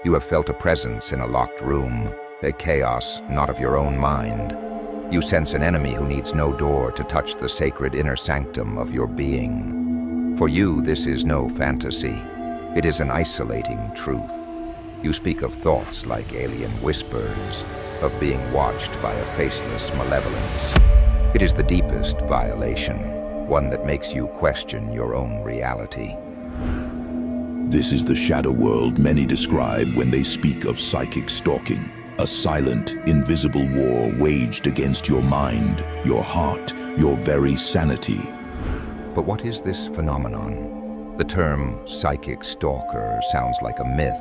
You have felt a presence in a locked room, a chaos not of your own mind. You sense an enemy who needs no door to touch the sacred inner sanctum of your being. For you, this is no fantasy. It is an isolating truth. You speak of thoughts like alien whispers, of being watched by a faceless malevolence. It is the deepest violation, one that makes you question your own reality. This is the shadow world many describe when they speak of psychic stalking, a silent, invisible war waged against your mind, your heart, your very sanity. But what is this phenomenon? The term psychic stalker sounds like a myth,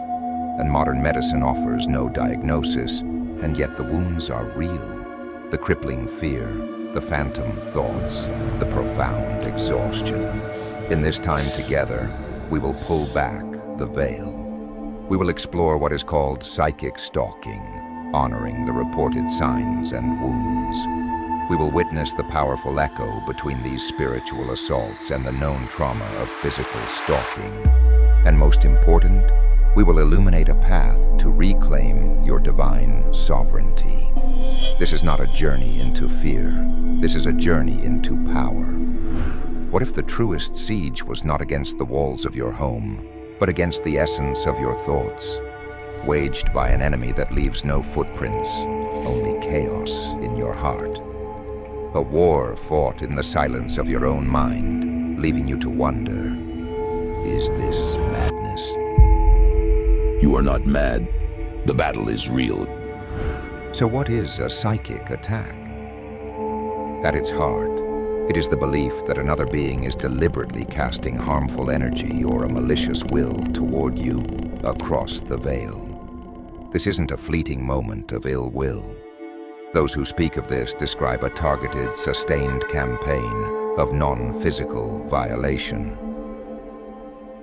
and modern medicine offers no diagnosis, and yet the wounds are real. The crippling fear, the phantom thoughts, the profound exhaustion. In this time together, we will pull back the veil. We will explore what is called psychic stalking, honoring the reported signs and wounds. We will witness the powerful echo between these spiritual assaults and the known trauma of physical stalking. And most important, we will illuminate a path to reclaim your divine sovereignty. This is not a journey into fear. This is a journey into power. What if the truest siege was not against the walls of your home, but against the essence of your thoughts, waged by an enemy that leaves no footprints, only chaos in your heart? A war fought in the silence of your own mind, leaving you to wonder, is this madness? You are not mad. The battle is real. So what is a psychic attack? At its heart, it is the belief that another being is deliberately casting harmful energy or a malicious will toward you across the veil. This isn't a fleeting moment of ill will. Those who speak of this describe a targeted, sustained campaign of non-physical violation.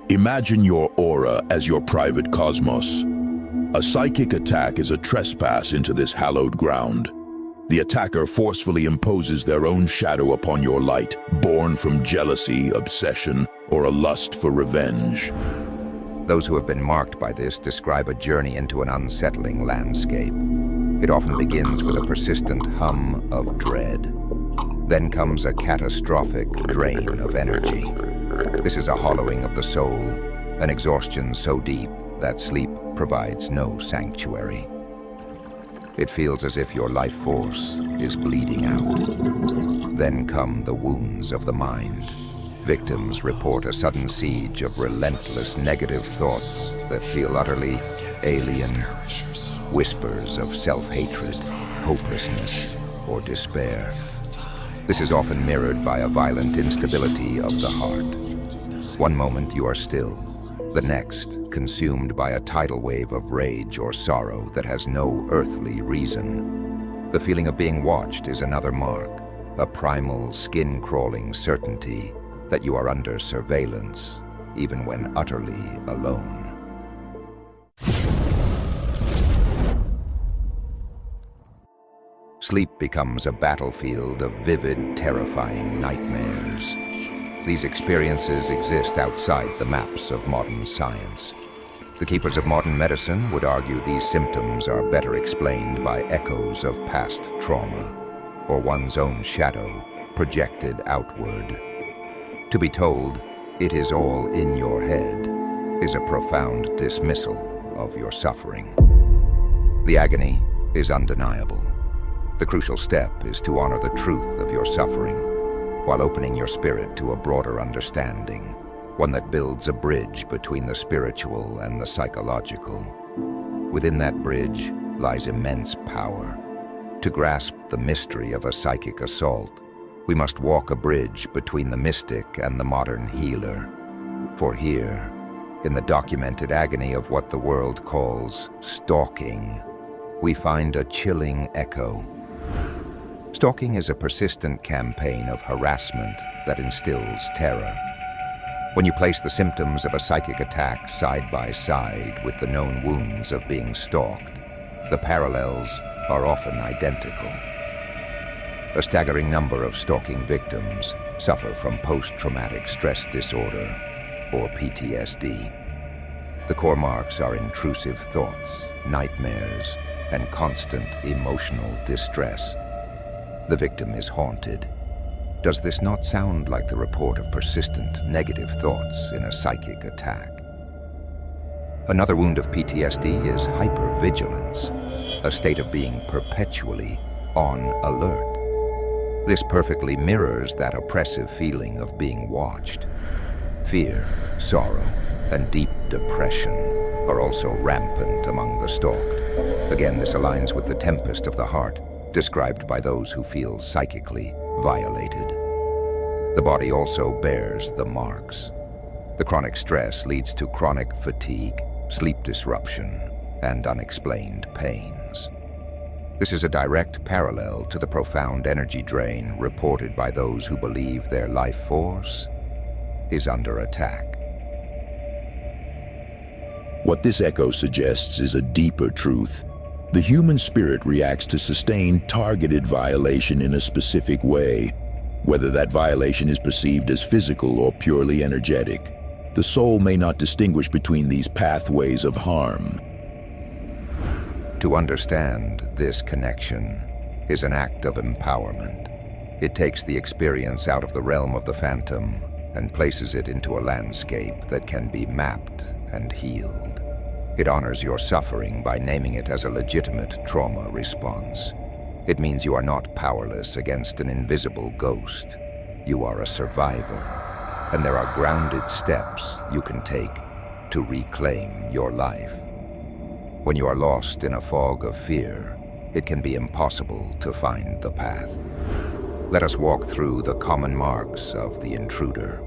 Imagine your aura as your private cosmos. A psychic attack is a trespass into this hallowed ground. The attacker forcefully imposes their own shadow upon your light, born from jealousy, obsession, or a lust for revenge. Those who have been marked by this describe a journey into an unsettling landscape. It often begins with a persistent hum of dread. Then comes a catastrophic drain of energy. This is a hollowing of the soul, an exhaustion so deep that sleep provides no sanctuary. It feels as if your life force is bleeding out. Then come the wounds of the mind. Victims report a sudden siege of relentless negative thoughts that feel utterly alien. Whispers of self-hatred, hopelessness, or despair. This is often mirrored by a violent instability of the heart. One moment you are still, the next consumed by a tidal wave of rage or sorrow that has no earthly reason. The feeling of being watched is another mark, a primal, skin-crawling certainty that you are under surveillance, even when utterly alone. Sleep becomes a battlefield of vivid, terrifying nightmares. These experiences exist outside the maps of modern science. The keepers of modern medicine would argue these symptoms are better explained by echoes of past trauma, or one's own shadow projected outward. To be told, it is all in your head, is a profound dismissal of your suffering. The agony is undeniable. The crucial step is to honor the truth of your suffering, while opening your spirit to a broader understanding, one that builds a bridge between the spiritual and the psychological. Within that bridge lies immense power. To grasp the mystery of a psychic assault, we must walk a bridge between the mystic and the modern healer. For here, in the documented agony of what the world calls stalking, we find a chilling echo. Stalking is a persistent campaign of harassment that instills terror. When you place the symptoms of a psychic attack side by side with the known wounds of being stalked, the parallels are often identical. A staggering number of stalking victims suffer from post-traumatic stress disorder, or PTSD. The core marks are intrusive thoughts, nightmares, and constant emotional distress. The victim is haunted. Does this not sound like the report of persistent negative thoughts in a psychic attack? Another wound of PTSD is hypervigilance, a state of being perpetually on alert. This perfectly mirrors that oppressive feeling of being watched. Fear, sorrow, and deep depression are also rampant among the stalked. Again, this aligns with the tempest of the heart described by those who feel psychically violated. The body also bears the marks. The chronic stress leads to chronic fatigue, sleep disruption, and unexplained pains. This is a direct parallel to the profound energy drain reported by those who believe their life force is under attack. What this echo suggests is a deeper truth. The human spirit reacts to sustained, targeted violation in a specific way, whether that violation is perceived as physical or purely energetic. The soul may not distinguish between these pathways of harm. To understand this connection is an act of empowerment. It takes the experience out of the realm of the phantom and places it into a landscape that can be mapped and healed. It honors your suffering by naming it as a legitimate trauma response. It means you are not powerless against an invisible ghost. You are a survivor, and there are grounded steps you can take to reclaim your life. When you are lost in a fog of fear, it can be impossible to find the path. Let us walk through the common marks of the intruder.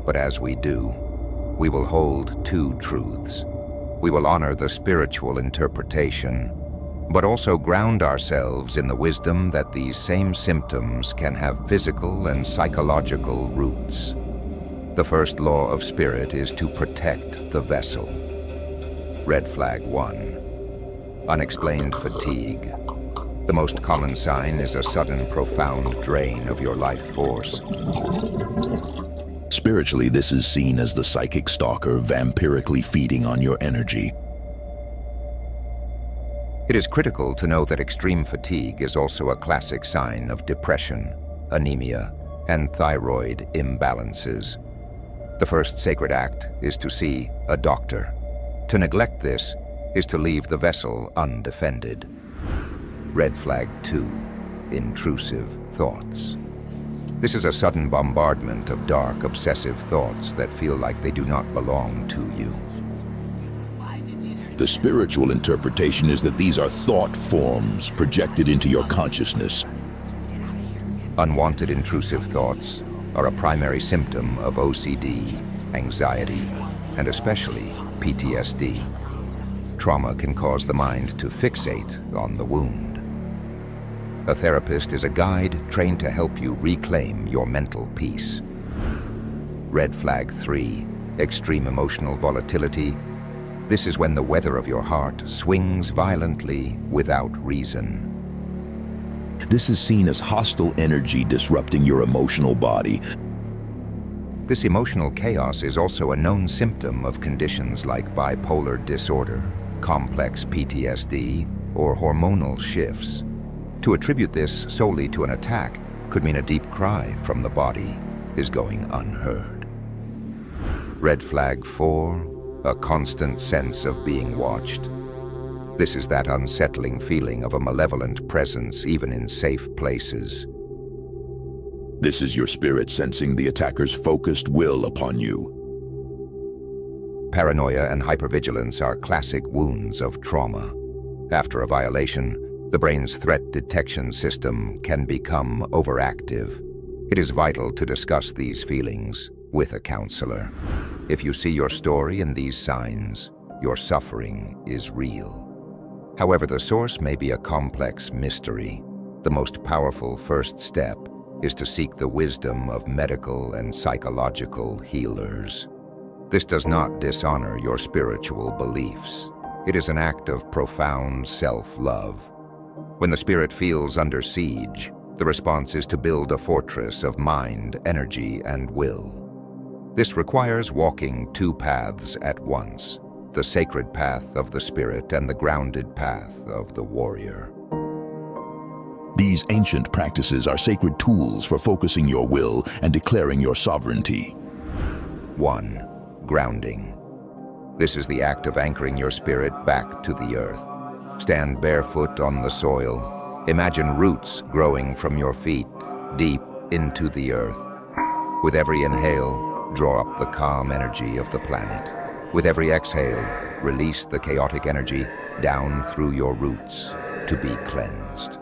But as we do, we will hold two truths. We will honor the spiritual interpretation, but also ground ourselves in the wisdom that these same symptoms can have physical and psychological roots. The first law of spirit is to protect the vessel. Red flag 1. Unexplained fatigue. The most common sign is a sudden, profound drain of your life force. Spiritually, this is seen as the psychic stalker vampirically feeding on your energy. It is critical to know that extreme fatigue is also a classic sign of depression, anemia, and thyroid imbalances. The first sacred act is to see a doctor. To neglect this is to leave the vessel undefended. Red flag 2. Intrusive thoughts. This is a sudden bombardment of dark, obsessive thoughts that feel like they do not belong to you. The spiritual interpretation is that these are thought forms projected into your consciousness. Unwanted intrusive thoughts are a primary symptom of OCD, anxiety, and especially PTSD. Trauma can cause the mind to fixate on the wound. A therapist is a guide trained to help you reclaim your mental peace. Red flag 3. Extreme emotional volatility. This is when the weather of your heart swings violently without reason. This is seen as hostile energy disrupting your emotional body. This emotional chaos is also a known symptom of conditions like bipolar disorder, complex PTSD, or hormonal shifts. To attribute this solely to an attack could mean a deep cry from the body is going unheard. Red flag 4. A constant sense of being watched. This is that unsettling feeling of a malevolent presence even in safe places. This is your spirit sensing the attacker's focused will upon you. Paranoia and hypervigilance are classic wounds of trauma. After a violation, the brain's threat detection system can become overactive. It is vital to discuss these feelings with a counselor. If you see your story in these signs, your suffering is real. However, the source may be a complex mystery. The most powerful first step is to seek the wisdom of medical and psychological healers. This does not dishonor your spiritual beliefs. It is an act of profound self-love. When the spirit feels under siege, the response is to build a fortress of mind, energy, and will. This requires walking two paths at once. the sacred path of the spirit and the grounded path of the warrior. These ancient practices are sacred tools for focusing your will and declaring your sovereignty. 1. Grounding. This is the act of anchoring your spirit back to the earth. Stand barefoot on the soil. Imagine roots growing from your feet deep into the earth. With every inhale, draw up the calm energy of the planet. With every exhale, release the chaotic energy down through your roots to be cleansed.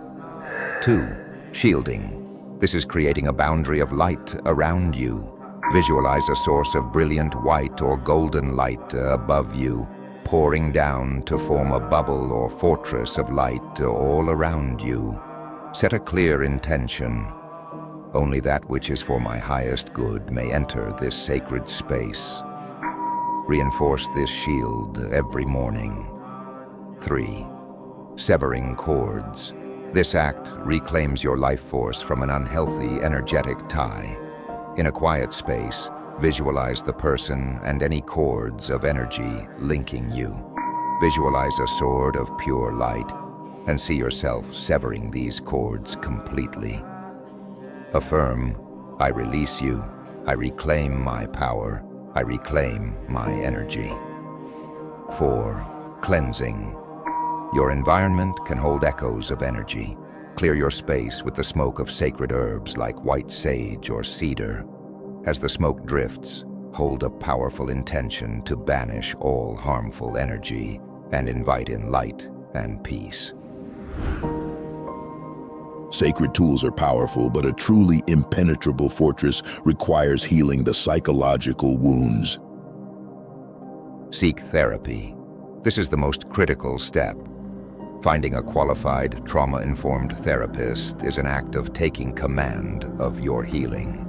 2. Shielding. This is creating a boundary of light around you. Visualize a source of brilliant white or golden light above you, pouring down to form a bubble or fortress of light all around you. Set a clear intention. Only that which is for my highest good may enter this sacred space. Reinforce this shield every morning. 3. Severing cords. This act reclaims your life force from an unhealthy energetic tie. In a quiet space, visualize the person and any cords of energy linking you. Visualize a sword of pure light and see yourself severing these cords completely. Affirm, I release you, I reclaim my power, I reclaim my energy. 4. Cleansing. Your environment can hold echoes of energy. Clear your space with the smoke of sacred herbs like white sage or cedar. As the smoke drifts, hold a powerful intention to banish all harmful energy and invite in light and peace. Sacred tools are powerful, but a truly impenetrable fortress requires healing the psychological wounds. Seek therapy. This is the most critical step. Finding a qualified, trauma-informed therapist is an act of taking command of your healing.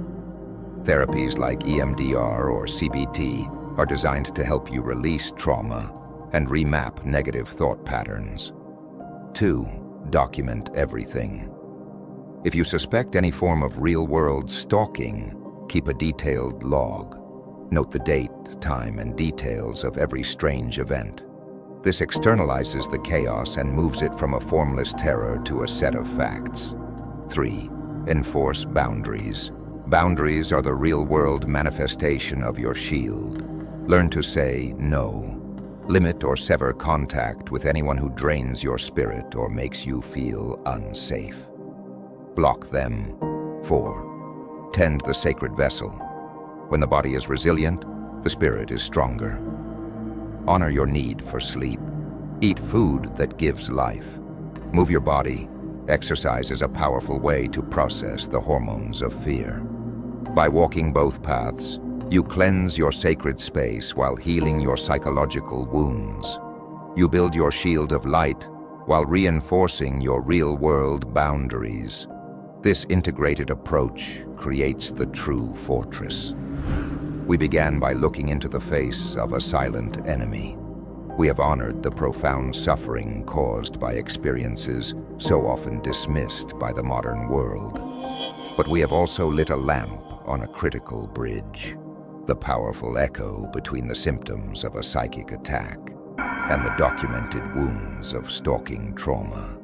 Therapies like EMDR or CBT are designed to help you release trauma and remap negative thought patterns. 2. Document everything. If you suspect any form of real-world stalking, keep a detailed log. Note the date, time, and details of every strange event. This externalizes the chaos and moves it from a formless terror to a set of facts. 3. Enforce boundaries. Boundaries are the real-world manifestation of your shield. Learn to say no. Limit or sever contact with anyone who drains your spirit or makes you feel unsafe. Block them. 4. Tend the sacred vessel. When the body is resilient, the spirit is stronger. Honor your need for sleep. Eat food that gives life. Move your body. Exercise is a powerful way to process the hormones of fear. By walking both paths, you cleanse your sacred space while healing your psychological wounds. You build your shield of light while reinforcing your real-world boundaries. This integrated approach creates the true fortress. We began by looking into the face of a silent enemy. We have honored the profound suffering caused by experiences so often dismissed by the modern world. But we have also lit a lamp on a critical bridge, the powerful echo between the symptoms of a psychic attack and the documented wounds of stalking trauma.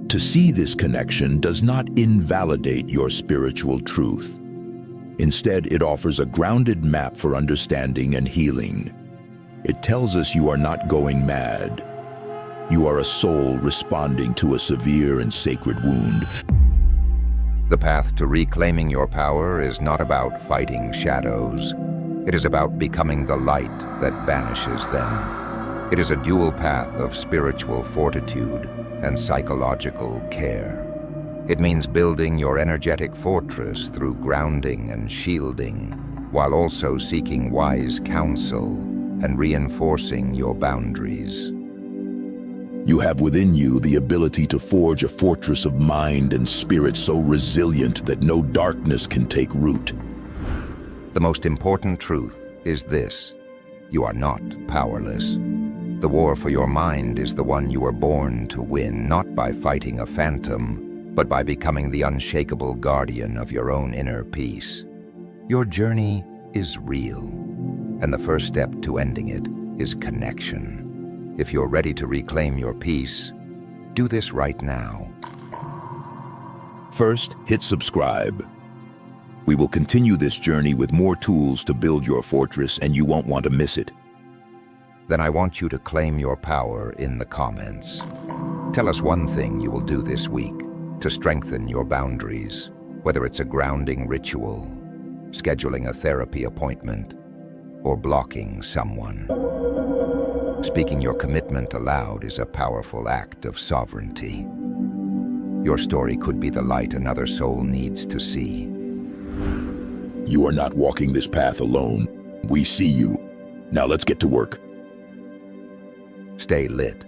To see this connection does not invalidate your spiritual truth. Instead, it offers a grounded map for understanding and healing. It tells us you are not going mad. You are a soul responding to a severe and sacred wound. The path to reclaiming your power is not about fighting shadows. It is about becoming the light that banishes them. It is a dual path of spiritual fortitude and psychological care. It means building your energetic fortress through grounding and shielding, while also seeking wise counsel and reinforcing your boundaries. You have within you the ability to forge a fortress of mind and spirit so resilient that no darkness can take root. The most important truth is this: you are not powerless. The war for your mind is the one you were born to win, not by fighting a phantom, but by becoming the unshakable guardian of your own inner peace. Your journey is real. And the first step to ending it is connection. If you're ready to reclaim your peace, do this right now. First, hit subscribe. We will continue this journey with more tools to build your fortress, and you won't want to miss it. Then I want you to claim your power in the comments. Tell us one thing you will do this week to strengthen your boundaries, whether it's a grounding ritual, scheduling a therapy appointment, or blocking someone. Speaking your commitment aloud is a powerful act of sovereignty. Your story could be the light another soul needs to see. You are not walking this path alone. We see you. Now let's get to work. Stay lit.